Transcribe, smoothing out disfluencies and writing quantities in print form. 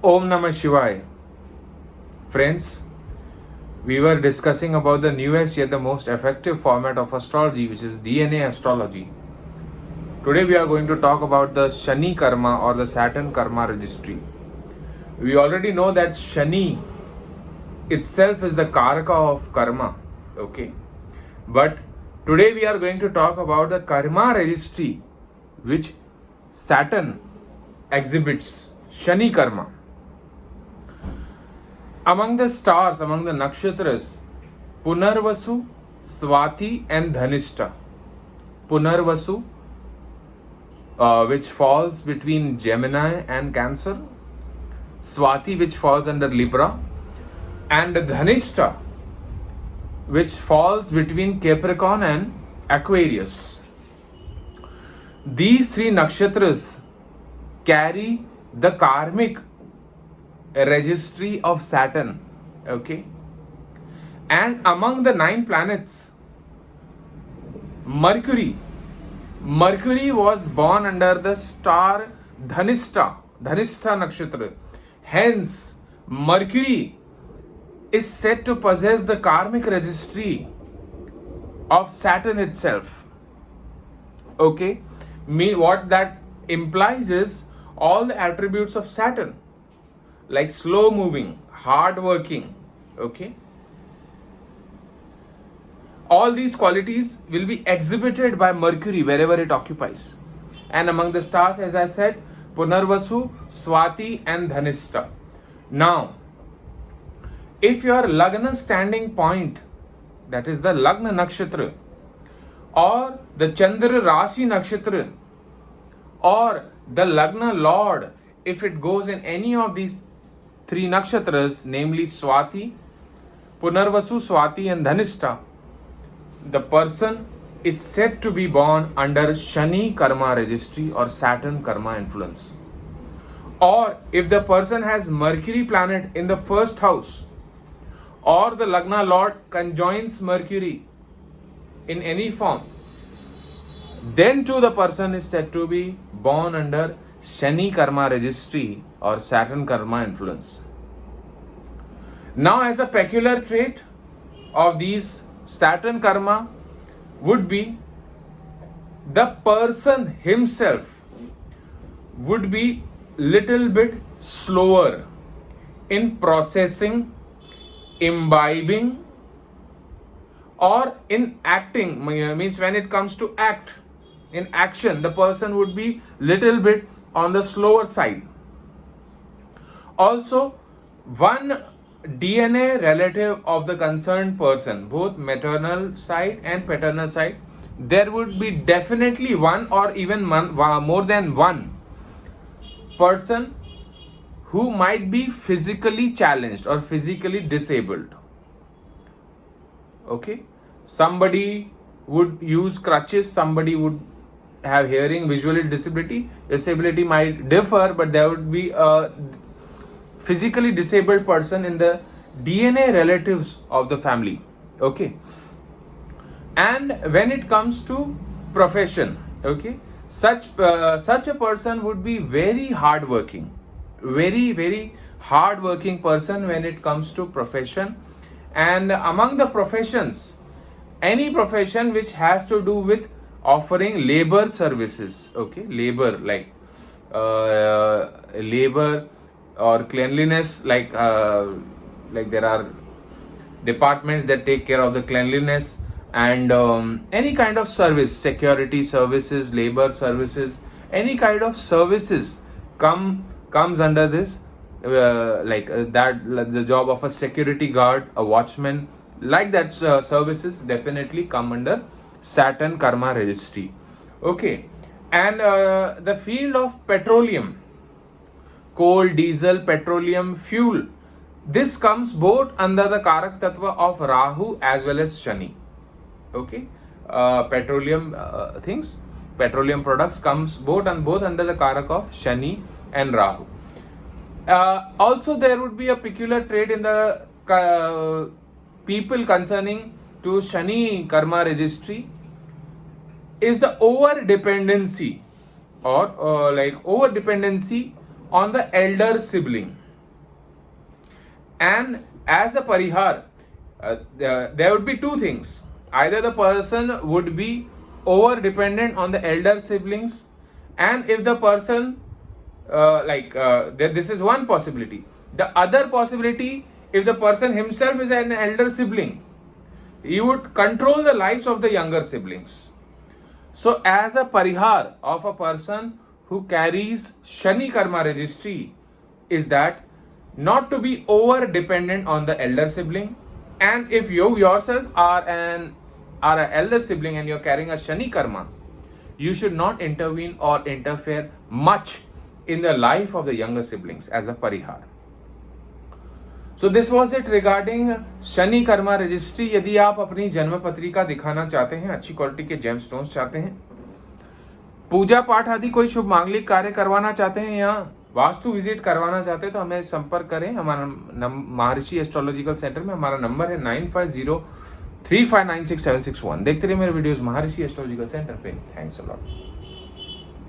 Om Namah Shivaya. Friends, we were discussing about the newest yet the most effective format of astrology, which is DNA astrology. Today we are going to talk about the Shani Karma or the Saturn Karma registry. We already know that Shani itself is the Karaka of Karma. Okay. But today we are going to talk about the Karma registry which Saturn exhibits, Shani Karma. Among the stars, among the nakshatras, Punarvasu, Swati and Dhanishta. Punarvasu, which falls between Gemini and Cancer, Swati, which falls under Libra, and Dhanishta, which falls between Capricorn and Aquarius. These three nakshatras carry the karmic registry of Saturn. Okay. And among the 9 planets, Mercury was born under the star Dhanishta nakshatra. Hence, Mercury is said to possess the karmic registry of Saturn itself. Okay. What that implies is all the attributes of Saturn, like slow moving, hard working. Okay. All these qualities will be exhibited by Mercury wherever it occupies. And among the stars, as I said, Punarvasu, Swati and Dhanishta. Now, if your Lagna standing point, that is the Lagna nakshatra, or the Chandra Rashi nakshatra, or the Lagna Lord, if it goes in any of these 3 nakshatras, namely Swati, Punarvasu, Swati and Dhanishta, the person is said to be born under Shani Karma registry or Saturn Karma influence. Or if the person has Mercury planet in the first house, or the Lagna Lord conjoins Mercury in any form, then too the person is said to be born under Shani Karma registry or Saturn Karma influence. Now, as a peculiar trait of these Saturn Karma would be the person himself would be little bit slower in processing, imbibing or in acting. Means when it comes to in action, the person would be little bit on the slower side. Also, one DNA relative of the concerned person, both maternal side and paternal side, there would be definitely one or even more than one person who might be physically challenged or physically disabled. Okay, somebody would use crutches, somebody would have hearing, visual disability might differ, but there would be a physically disabled person in the DNA relatives of the family. Okay. And when it comes to profession, okay, such a person would be very hardworking, very hardworking person when it comes to profession. And among the professions, any profession which has to do with offering labor services, okay, labor like labor or cleanliness, like there are departments that take care of the cleanliness and any kind of service, security services, labor services, any kind of services comes under this, the job of a security guard, a watchman, like that services definitely come under Saturn Karma registry. Okay. And the field of petroleum, coal, diesel, petroleum, fuel, this comes both under the Karak Tattva of Rahu as well as Shani. Okay, petroleum petroleum products comes both under the Karak of Shani and Rahu. Also, there would be a peculiar trait in the people concerning to Shani Karma registry is the over dependency or over dependency on the elder sibling. And as a parihar, there would be two things. Either the person would be over dependent on the elder siblings, and if the person this is one possibility. The other possibility, if the person himself is an elder sibling, he would control the lives of the younger siblings. So as a parihar of a person who carries Shani Karma registry is that not to be over dependent on the elder sibling. And if you yourself are an elder sibling and you're carrying a Shani Karma, you should not intervene or interfere much in the life of the younger siblings as a parihar. So this was it regarding Shani Karma registry. यदि आप अपनी जन्म पत्रिका दिखाना चाहते हैं, अच्छी quality के जेम स्टोन्स चाहते हैं, पूजा पाठ आदि कोई शुभ मांगलिक कार्य करवाना चाहते हैं या वास्तु विजिट करवाना चाहते हैं, तो हमें संपर्क करें. हमारा महर्षि एस्ट्रोलॉजिकल सेंटर में हमारा नंबर है 9503596761. देखते रहिए मेरे वीडियोस महर्षि एस्ट्रोलॉजिकल सेंटर पे. Thanks a lot.